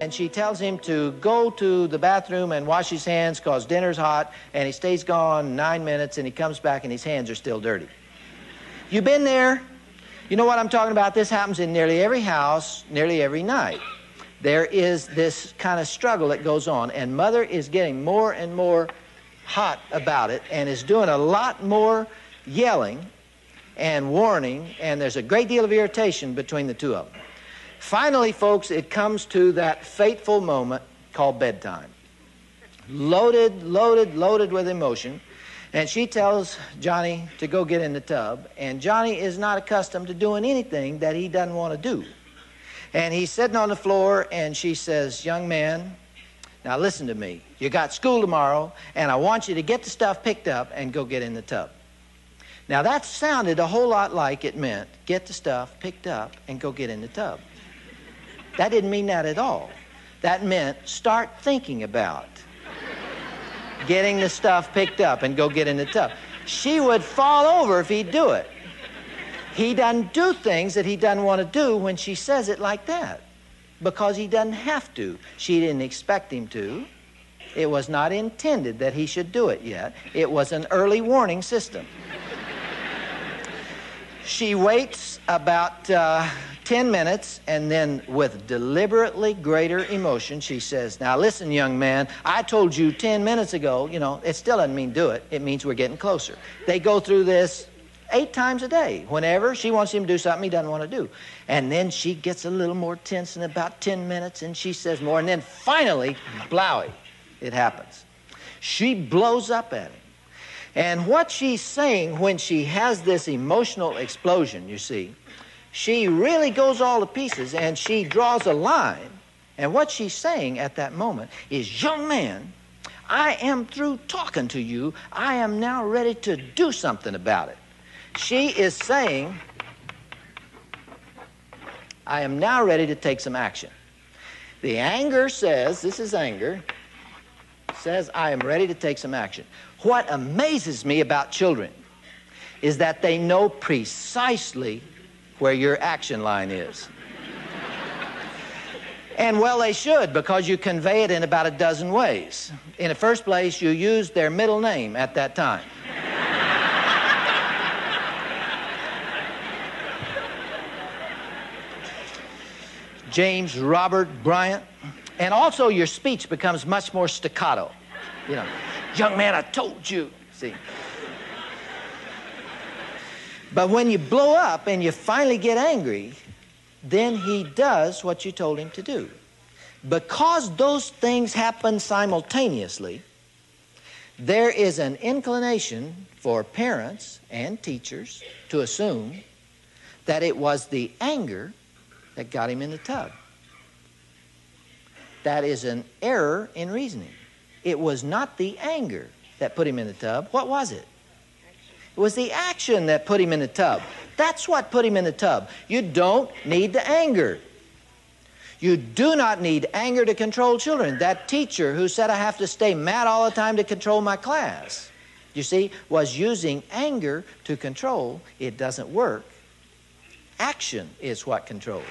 And she tells him to go to the bathroom and wash his hands because dinner's hot, and he stays gone 9 minutes, and he comes back and his hands are still dirty. You been there? You know what I'm talking about? This happens in nearly every house, nearly every night. There is this kind of struggle that goes on, and mother is getting more and more hot about it and is doing a lot more yelling and warning, and there's a great deal of irritation between the two of them. Finally, folks, it comes to that fateful moment called bedtime. Loaded with emotion. And she tells Johnny to go get in the tub. And Johnny is not accustomed to doing anything that he doesn't want to do. And he's sitting on the floor, and she says, "Young man, now listen to me. You got school tomorrow, and I want you to get the stuff picked up and go get in the tub." Now, that sounded a whole lot like it meant get the stuff picked up and go get in the tub. That didn't mean that at all. That meant start thinking about getting the stuff picked up and go get in the tub. She would fall over if he'd do it. He doesn't do things that he doesn't want to do when she says it like that because he doesn't have to. She didn't expect him to. It was not intended that he should do it yet. It was an early warning system. She waits about 10 minutes, and then with deliberately greater emotion, she says, "Now listen, young man, I told you 10 minutes ago, you know, it still doesn't mean do it. It means we're getting closer." They go through this 8 times a day. Whenever she wants him to do something he doesn't want to do. And then she gets a little more tense in about 10 minutes, and she says more, and then finally, blowy, it happens. She blows up at him. And what she's saying when she has this emotional explosion, you see, she really goes all to pieces, and she draws a line. And what she's saying at that moment is, "Young man, I am through talking to you. I am now ready to do something about it." She is saying, "I am now ready to take some action." The anger says, this is anger, says, "I am ready to take some action." What amazes me about children is that they know precisely where your action line is. And well, they should, because you convey it in about a dozen ways. In the first place, you use their middle name at that time. James Robert Bryant. And also your speech becomes much more staccato. You know, "Young man, I told you." See? But when you blow up and you finally get angry, then he does what you told him to do. Because those things happen simultaneously, there is an inclination for parents and teachers to assume that it was the anger that got him in the tub. That is an error in reasoning. It was not the anger that put him in the tub. What was it? It was the action that put him in the tub. That's what put him in the tub. You don't need the anger. You do not need anger to control children. That teacher who said I have to stay mad all the time to control my class, you see, was using anger to control. It doesn't work. Action is what controls.